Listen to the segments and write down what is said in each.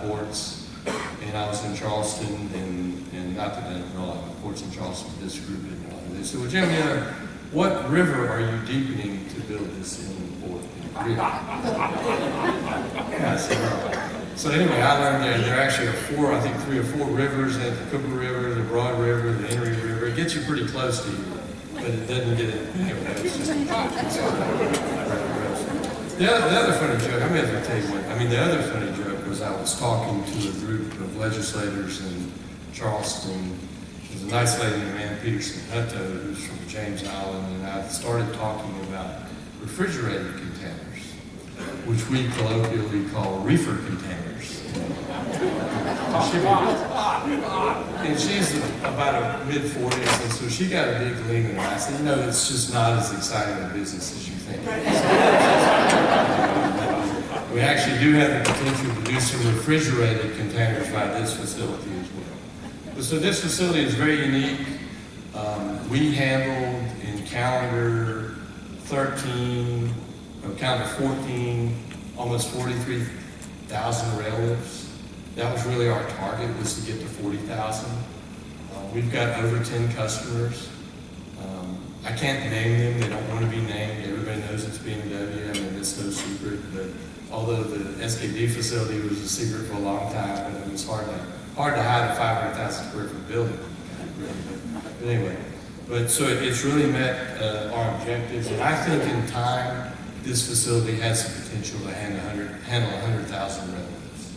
ports, and I was in Charleston, and not that I didn't know a lot about ports in Charleston, but this group didn't know. They said, well, Jim, what river are you deepening to build this inland port? Yeah, I said, well. So anyway, I learned there actually are I think 3 or 4 rivers, the Cooper River, the Broad River, the Henry River. It gets you pretty close to you, but it doesn't get it. It's just, the other funny joke, I may as well tell you what, the other funny joke was I was talking to a group of legislators in Charleston. There's a nice lady named Ann Peterson Hutto who's from James Island, and I started talking about refrigerated containers, which we colloquially call reefer containers. And she's about a mid-40s, and so she got a big lean in her. I said, it's just not as exciting a business as you think. We actually do have the potential to do some refrigerated containers by this facility as well. So this facility is very unique. We handled in calendar 13, calendar 14, almost 43,000 rail lifts. That was really our target, was to get to 40,000. We've got over 10 customers. I can't name them, they don't want to be named. Everybody knows it's BMW, it's no secret, but although the SKD facility was a secret for a long time, and it was hard to hide a 500,000 square foot building. But anyway, so it's really met our objectives, and I think in time, this facility has the potential to handle 100,000 rail lifts.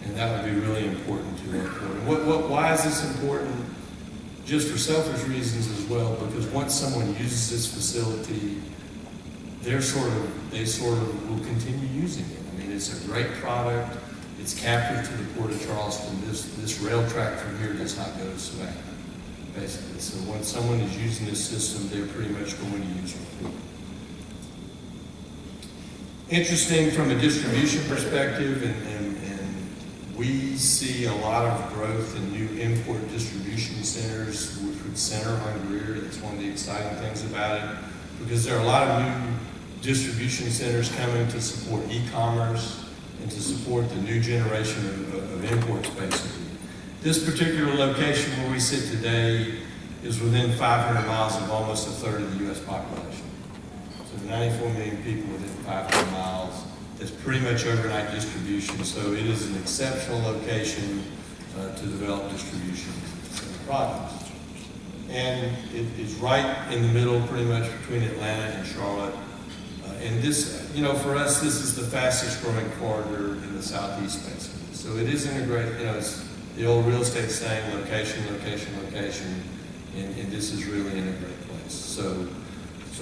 And that would be really important to our port. Why is this important? Just for selfish reasons as well, because once someone uses this facility, they sort of will continue using it. It's a great product. It's captive to the Port of Charleston. This rail track from here does not go to Savannah, basically. So when someone is using this system, they're pretty much going to use it. Interesting from a distribution perspective, and we see a lot of growth in new import distribution centers, which would center on Greer. That's one of the exciting things about it, because there are a lot of new distribution centers coming to support e-commerce and to support the new generation of imports, basically. This particular location where we sit today is within 500 miles of almost a third of the U.S. population. So 94 million people within 500 miles. That's pretty much overnight distribution, so it is an exceptional location to develop distribution products. And it is right in the middle, pretty much between Atlanta and Charlotte. And this, for us, this is the fastest growing corridor in the Southeast, basically. So it is integrated, it's the old real estate saying, location, location, location, and this is really in a great place. So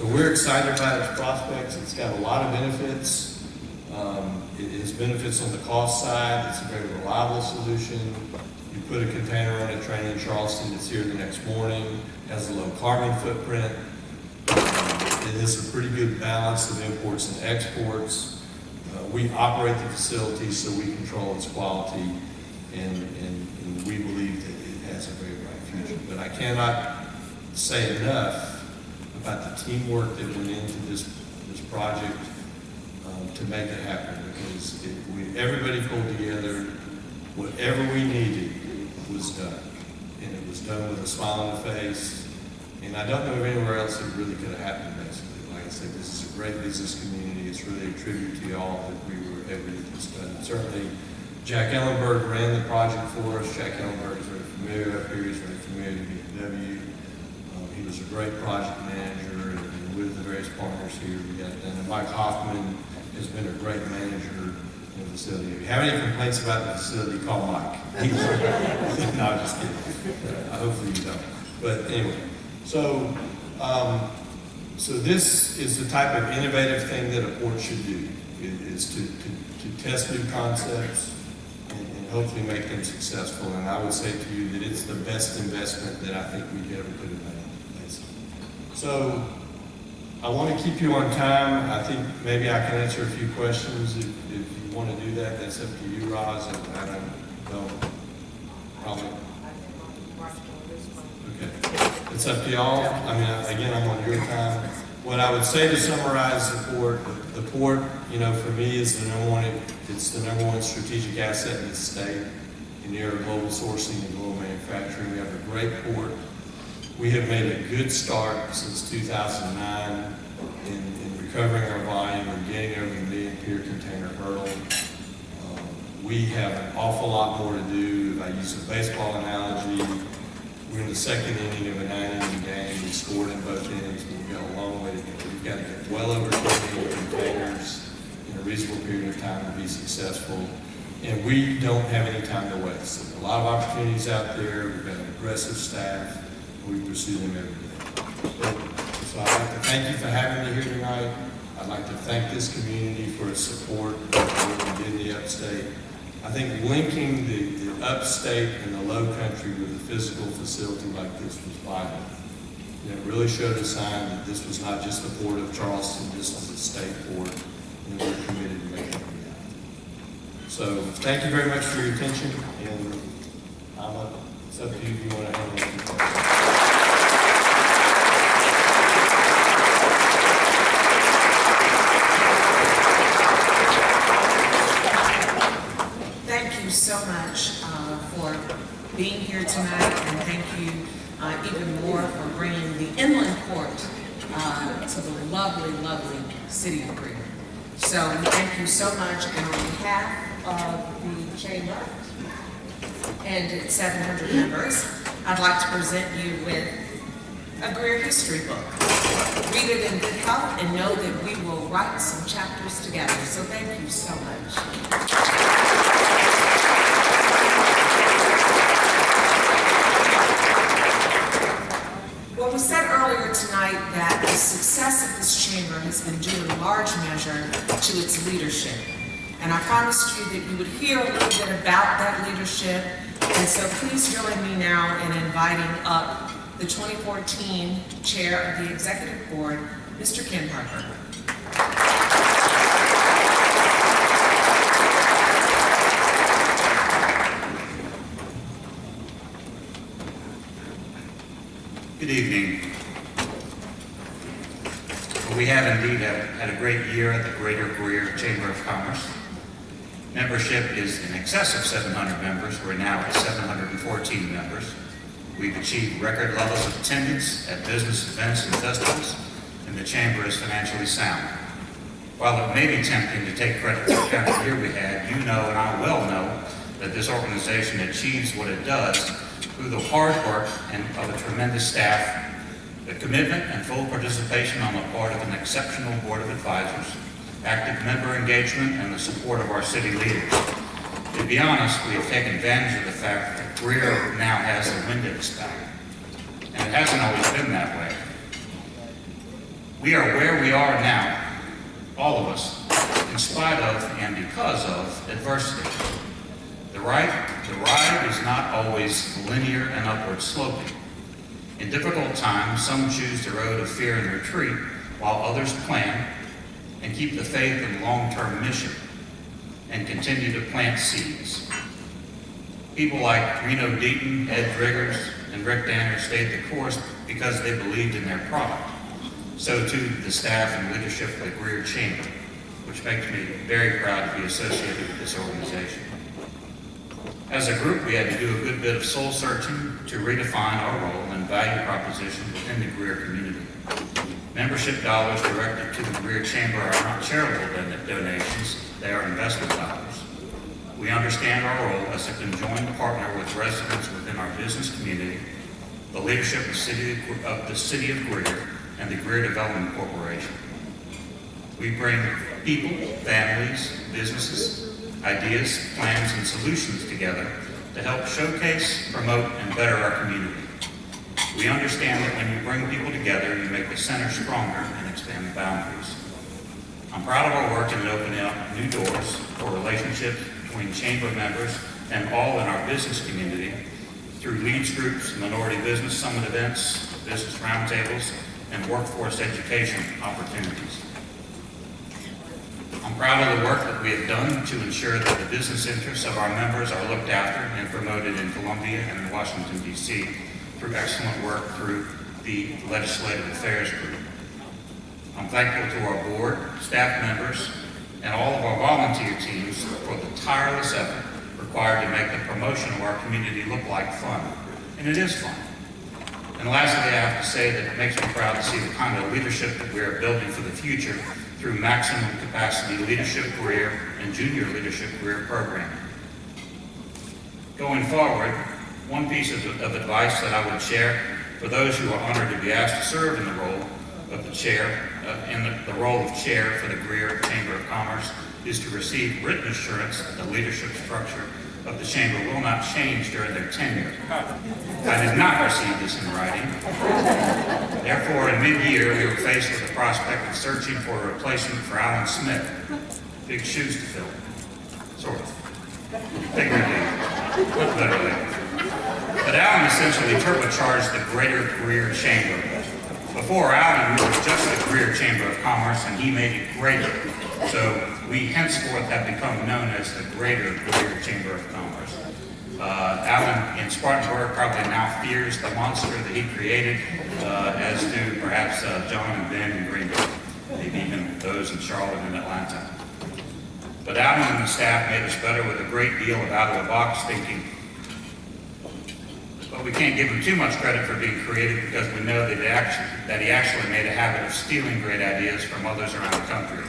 we're excited about its prospects. It's got a lot of benefits. It has benefits on the cost side. It's a very reliable solution. You put a container on a train in Charleston, it's here the next morning. It has a low carbon footprint. It has a pretty good balance of imports and exports. We operate the facility, so we control its quality, and we believe that it has a very bright future. But I cannot say enough about the teamwork that went into this project to make it happen, because everybody pulled together. Whatever we needed was done, and it was done with a smile on the face. And I don't know of anywhere else it really could have happened, basically. Like I said, this is a great business community. It's really a tribute to y'all that we were able to get this done. Certainly, Jack Ellenberg ran the project for us. Jack Ellenberg is very familiar up here. He's very familiar to BMW. He was a great project manager, and with the various partners here, we got it done. And Mike Hoffman has been a great manager in the facility. If you have any complaints about the facility, call Mike. No, I'm just kidding. Hopefully you don't. But anyway, so this is the type of innovative thing that a port should do, is to test new concepts and hopefully make them successful. And I would say to you that it's the best investment that I think we ever could have made, basically. So I want to keep you on time. I think maybe I can answer a few questions if you want to do that. That's up to you, Roz, and I don't probably. Okay. It's up to y'all. Again, I'm on your time. What I would say to summarize the port, you know, for me is the number one, it's the number one strategic asset in the state in the area of global sourcing and global manufacturing. We have a great port. We have made a good start since 2009 in recovering our volume and getting over the million pier container hurdle. We have an awful lot more to do. If I use a baseball analogy, we're in the second inning of a 9-inning game. We scored in both innings, but we've got a long way to go. We've got to get well over 20 million containers in a reasonable period of time to be successful. And we don't have any time to waste. There's a lot of opportunities out there. We've got an aggressive staff. We pursue them every day. So I'd like to thank you for having me here tonight. I'd like to thank this community for its support for what we did in the upstate. I think linking the upstate and the low country with a physical facility like this was vital. And it really showed a sign that this was not just the port of Charleston, this was a state port, and we're committed to making it a reality. So thank you very much for your attention, and it's up to you if you want to handle it. So much for being here tonight, and thank you even more for bringing the inland port to the lovely, lovely city of Greer. So thank you so much, and on behalf of the Chamber and its 700 members, I'd like to present you with a Greer history book. Read it in good health and know that we will write some chapters together. So thank you so much. Well, we said earlier tonight that the success of this chamber has been due in large measure to its leadership. And I promised you that you would hear a little bit about that leadership. And so please join me now in inviting up the 2014 chair of the executive board, Mr. Ken Harper. Good evening. We have indeed had a great year at the Greater Greer Chamber of Commerce. Membership is in excess of 700 members. We're now at 714 members. We've achieved record levels of attendance at business events and festivals, and the Chamber is financially sound. While it may be tempting to take credit for the kind of year we had, you know and I well know that this organization achieves what it does through the hard work of a tremendous staff, the commitment and full participation on the part of an exceptional board of advisors, active member engagement, and the support of our city leaders. To be honest, we have taken advantage of the fact that Greer now has a wind at its back, and it hasn't always been that way. We are where we are now, all of us, in spite of and because of adversity. The ride is not always linear and upward sloping. In difficult times, some choose the road of fear and retreat, while others plan and keep the faith in long-term mission and continue to plant seeds. People like Reno Deaton, Ed Driggers, and Rick Danner stayed the course because they believed in their product. So too the staff and leadership of the Greer Chamber, which makes me very proud to be associated with this organization. As a group, we had to do a good bit of soul searching to redefine our role and value proposition within the Greer community. Membership dollars directed to the Greer Chamber are not charitable donations, they are investment dollars. We understand our role as a conjoined partner with residents within our business community, the leadership of the City of Greer, and the Greer Development Corporation. We bring people, families, businesses, ideas, plans, and solutions together to help showcase, promote, and better our community. We understand that when you bring people together, you make the center stronger and expand the boundaries. I'm proud of our work in opening up new doors for relationships between chamber members and all in our business community through leads groups, minority business summit events, business roundtables, and workforce education opportunities. I'm proud of the work that we have done to ensure that the business interests of our members are looked after and promoted in Columbia and in Washington, D.C. through excellent work through the Legislative Affairs Group. I'm thankful to our board, staff members, and all of our volunteer teams for the tireless effort required to make the promotion of our community look like fun. And it is fun. And lastly, I have to say that it makes me proud to see the kind of leadership that we are building for the future through maximum capacity leadership career and junior leadership career programming. Going forward, one piece of advice that I would share for those who are honored to be asked to serve in the role of the chair, the role of chair for the Greer Chamber of Commerce, is to receive written assurance that the leadership structure of the Chamber will not change during their tenure. I did not receive this in writing. Therefore, in mid-year, we were faced with the prospect of searching for a replacement for Alan Smith. Big shoes to fill, sort of. Figuratively, literally. But Alan essentially turbocharged the Greater Greer Chamber. Before Alan, we were just the Greer Chamber of Commerce, and he made it greater. So we henceforth have become known as the Greater Greer Chamber of Commerce. Alan in Spartanburg probably now fears the monster that he created, as do perhaps John and Ben in Greenville, maybe even those in Charlotte and Atlanta. But Alan and the staff made us better with a great deal of out-of-the-box thinking. But we can't give him too much credit for being creative because we know that he actually made a habit of stealing great ideas from others around the country.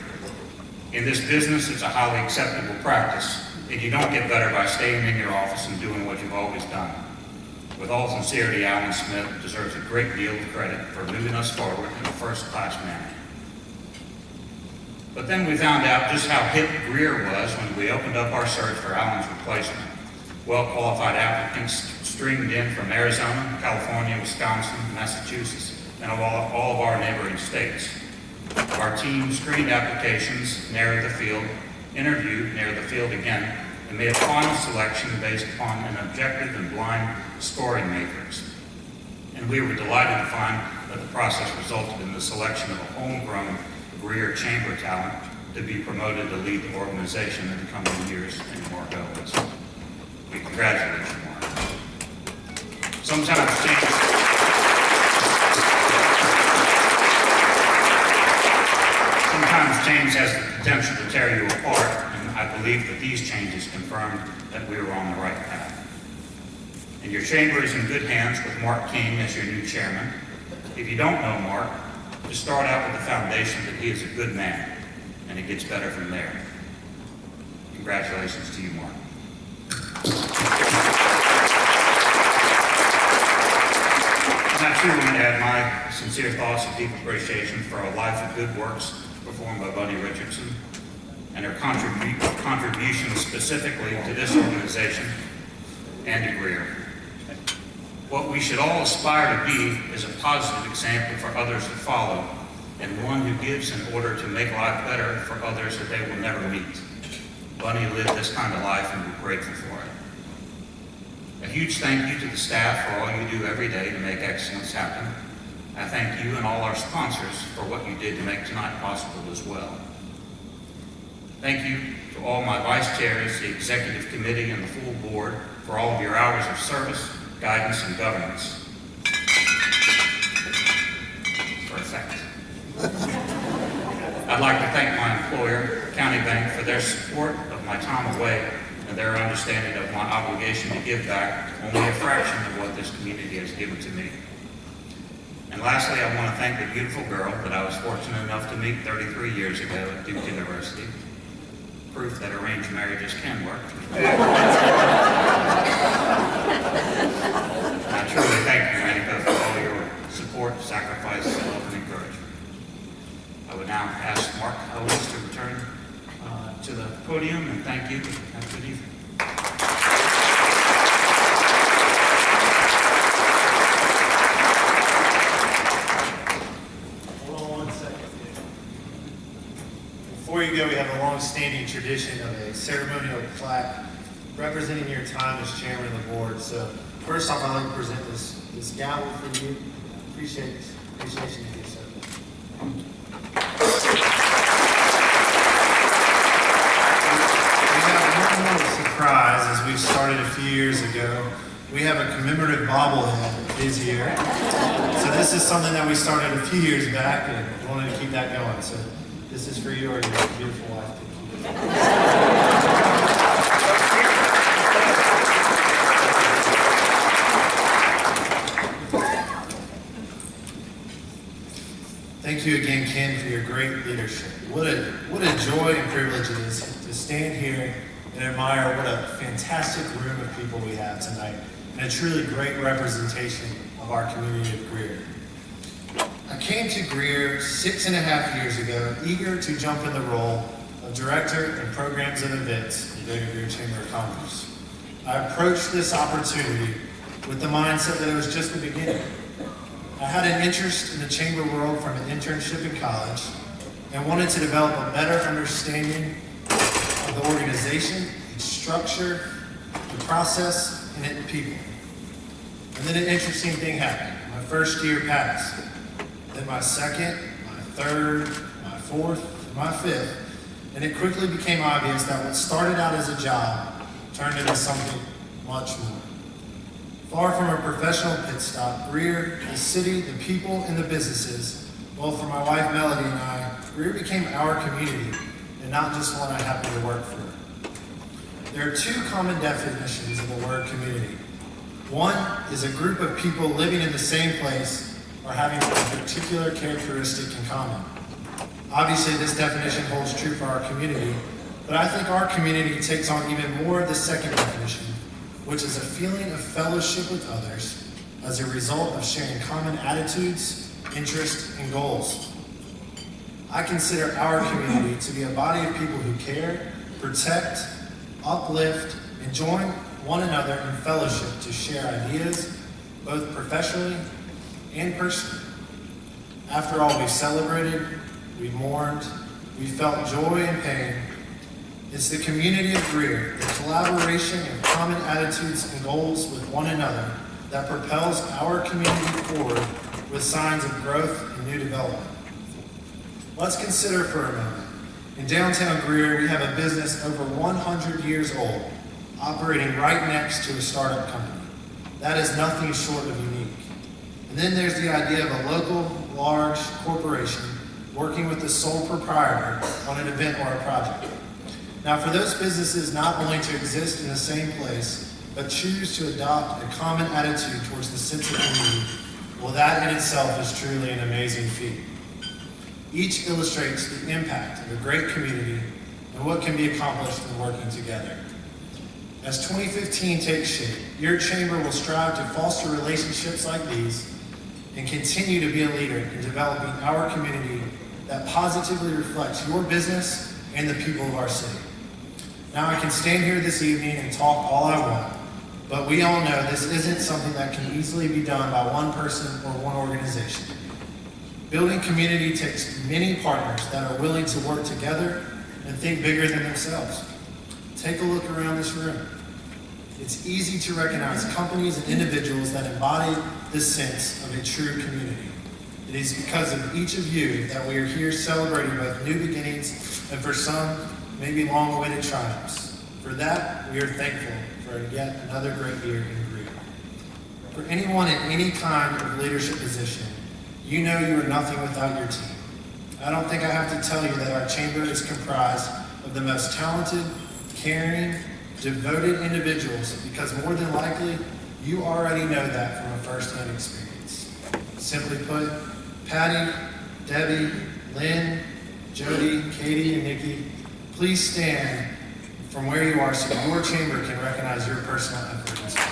In this business, it's a highly acceptable practice, and you don't get better by staying in your office and doing what you've always done. With all sincerity, Alan Smith deserves a great deal of credit for moving us forward in a first-class manner. But then we found out just how hip Greer was when we opened up our search for Alan's replacement. Well-qualified applicants streamed in from Arizona, California, Wisconsin, Massachusetts, and all of our neighboring states. Our team screened applications, narrowed the field, interviewed, narrowed the field again, and made a final selection based upon an objective and blind scoring matrix. And we were delighted to find that the process resulted in the selection of a homegrown Greer Chamber talent to be promoted to lead the organization in the coming years in Mark Owens. We congratulate you, Mark. Sometimes change has the potential to tear you apart, and I believe that these changes confirmed that we were on the right path. And your chamber is in good hands with Mark King as your new chairman. If you don't know Mark, just start out with the foundation that he is a good man, and it gets better from there. Congratulations to you, Mark. And I too want to add my sincere thoughts and deep appreciation for a life of good works performed by Bunny Richardson and her contribution specifically to this organization and to Greer. What we should all aspire to be is a positive example for others to follow, and one who gives in order to make life better for others that they will never meet. Bunny lived this kind of life, and we're grateful for it. A huge thank you to the staff for all you do every day to make excellence happen. I thank you and all our sponsors for what you did to make tonight possible as well. Thank you to all my vice chairs, the executive committee, and the full board for all of your hours of service, guidance, and governance. Perfect. I'd like to thank my employer, County Bank, for their support of my time away and their understanding of my obligation to give back only a fraction of what this community has given to me. And lastly, I want to thank the beautiful girl that I was fortunate enough to meet 33 years ago at Duke University. Proof that arranged marriages can work. I truly thank you, Monica, for all your support, sacrifice, love, and encouragement. I would now ask Mark Owens to return to the podium, and thank you. Have a good evening. Before you go, we have a long-standing tradition of a ceremonial plaque representing your time as chairman of the board. So first off, I'd like to present this gavel for you. Appreciation to do so. We have one more surprise as we started a few years ago. we have a commemorative bobblehead of his here. So this is something that we started a few years back and we wanted to keep that going. So this is for you or your beautiful wife to keep. Thank you again, Ken, for your great leadership. What a joy and privilege it is to stand here and admire what a fantastic room of people we have tonight, and a truly great representation of our community of Greer. I came to Greer 6.5 years ago, eager to jump in the role of Director in Programs and Events at the Greater Greer Chamber of Commerce. I approached this opportunity with the mindset that it was just the beginning. I had an interest in the chamber world from an internship in college and wanted to develop a better understanding of the organization, its structure, the process, and its people. And then an interesting thing happened. My first year passed. Then my second, my third, my fourth, and my fifth. And it quickly became obvious that what started out as a job turned into something much more. Far from a professional pit stop, Greer, the city, the people, and the businesses, both for my wife Melody and I, Greer became our community, and not just one I happen to work for. There are two common definitions of the word community. One is a group of people living in the same place or having a particular characteristic in common. Obviously, this definition holds true for our community, but I think our community takes on even more of the second definition, which is a feeling of fellowship with others as a result of sharing common attitudes, interests, and goals. I consider our community to be a body of people who care, protect, uplift, and join one another in fellowship to share ideas, both professionally and personally. After all, we've celebrated, we've mourned, we felt joy and pain. It's the community of Greer, the collaboration and common attitudes and goals with one another that propels our community forward with signs of growth and new development. Let's consider for a moment. In downtown Greer, we have a business over 100 years old, operating right next to a startup company. That is nothing short of unique. And then there's the idea of a local, large corporation working with the sole proprietor on an event or a project. Now, for those businesses not only to exist in the same place, but choose to adopt a common attitude towards the sense of community, well, that in itself is truly an amazing feat. Each illustrates the impact of a great community and what can be accomplished in working together. As 2015 takes shape, your chamber will strive to foster relationships like these and continue to be a leader in developing our community that positively reflects your business and the people of our city. Now, I can stand here this evening and talk all I want, but we all know this isn't something that can easily be done by one person or one organization. Building community takes many partners that are willing to work together and think bigger than themselves. Take a look around this room. It's easy to recognize companies and individuals that embody this sense of a true community. It is because of each of you that we are here celebrating both new beginnings and for some, maybe long-awaited triumphs. For that, we are thankful for yet another great year in Greer. For anyone in any kind of leadership position, you know you are nothing without your team. I don't think I have to tell you that our chamber is comprised of the most talented, caring, devoted individuals, because more than likely, you already know that from a first-hand experience. Simply put, Patty, Debbie, Lynn, Jody, Katie, and Nikki, please stand from where you are so your chamber can recognize your personal effort as well.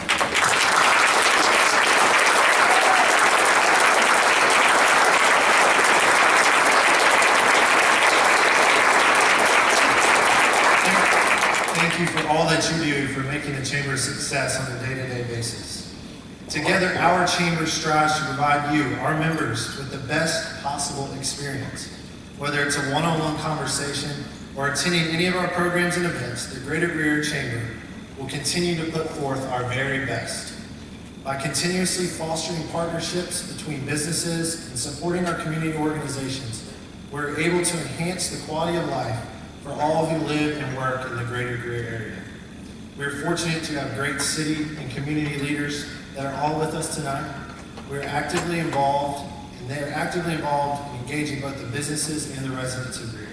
Thank you for all that you do for making the chamber a success on a day-to-day basis. Together, our chamber strives to provide you, our members, with the best possible experience. Whether it's a one-on-one conversation or attending any of our programs and events, the Greater Greer Chamber will continue to put forth our very best. By continuously fostering partnerships between businesses and supporting our community organizations, we're able to enhance the quality of life for all who live and work in the Greater Greer area. We're fortunate to have great city and community leaders that are all with us tonight. We're actively involved, and they are actively involved in engaging both the businesses and the residents of Greer.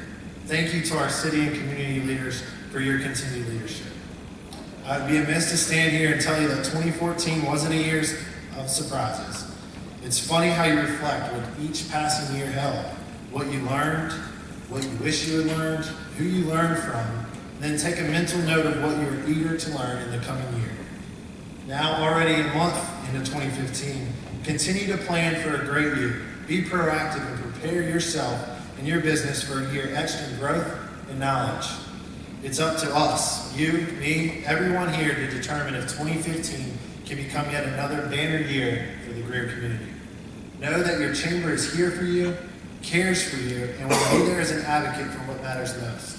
Thank you to our city and community leaders for your continued leadership. I'd be amiss to stand here and tell you that 2014 wasn't a year of surprises. It's funny how you reflect what each passing year held, what you learned, what you wish you had learned, who you learned from, and then take a mental note of what you are eager to learn in the coming year. Now, already a month into 2015, continue to plan for a great year. Be proactive and prepare yourself and your business for a year etched in growth and knowledge. It's up to us, you, me, everyone here to determine if 2015 can become yet another banner year for the Greer community. Know that your chamber is here for you, cares for you, and will be there as an advocate for what matters most.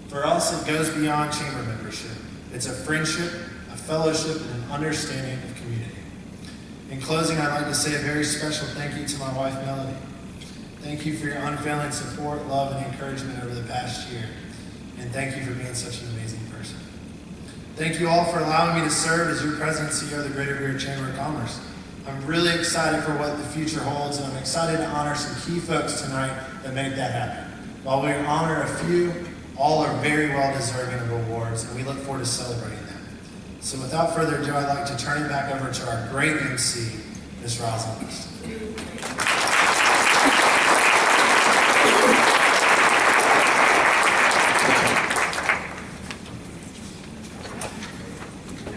For us, it goes beyond chamber membership. It's a friendship, a fellowship, and an understanding of community. In closing, I'd like to say a very special thank you to my wife, Melody. Thank you for your unfailing support, love, and encouragement over the past year. And thank you for being such an amazing person. Thank you all for allowing me to serve as your president and CEO of the Greater Greer Chamber of Commerce. I'm really excited for what the future holds, and I'm excited to honor some key folks tonight that made that happen. While we honor a few, all are very well deserving of awards, and we look forward to celebrating them. So without further ado, I'd like to turn it back over to our great MC, Ms. Rosalind.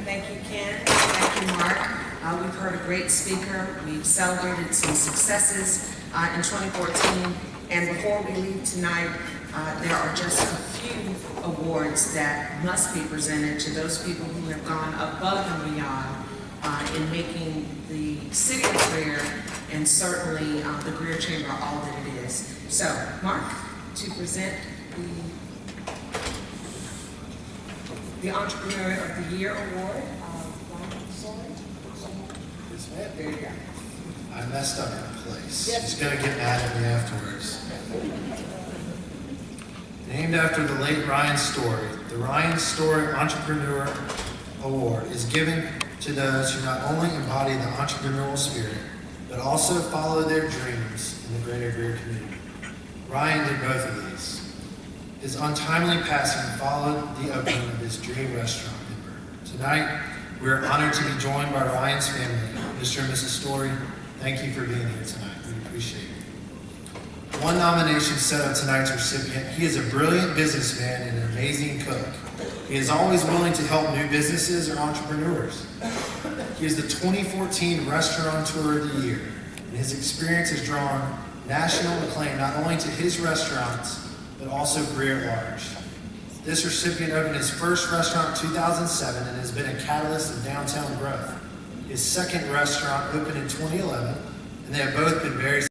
Thank you, Ken. Thank you, Mark. We've heard a great speaker. We've celebrated some successes in 2014. And before we leave tonight, there are just a few awards that must be presented to those people who have gone above and beyond in making the city of Greer and certainly the Greer Chamber all that it is. So, Mark, to present the Entrepreneur of the Year Award. There you go. I messed up in place. He's going to get mad at me afterwards. Named after the late Ryan Story, the Ryan Story Entrepreneur Award is given to those who not only embody the entrepreneurial spirit, but also follow their dreams in the greater Greer community. Ryan did both of these. His untimely passing followed the opening of his dream restaurant in Burr. Tonight, we are honored to be joined by Ryan's family. Mr. and Mrs. Story, thank you for being here tonight. We appreciate it. One nomination set up tonight's recipient. He is a brilliant businessman and an amazing cook. He is always willing to help new businesses or entrepreneurs. He is the 2014 Restaurateur of the Year, and his experience has drawn national acclaim not only to his restaurants, but also Greer at large. This recipient opened his first restaurant in 2007 and has been a catalyst of downtown growth. His second restaurant opened in 2011, and they have both been very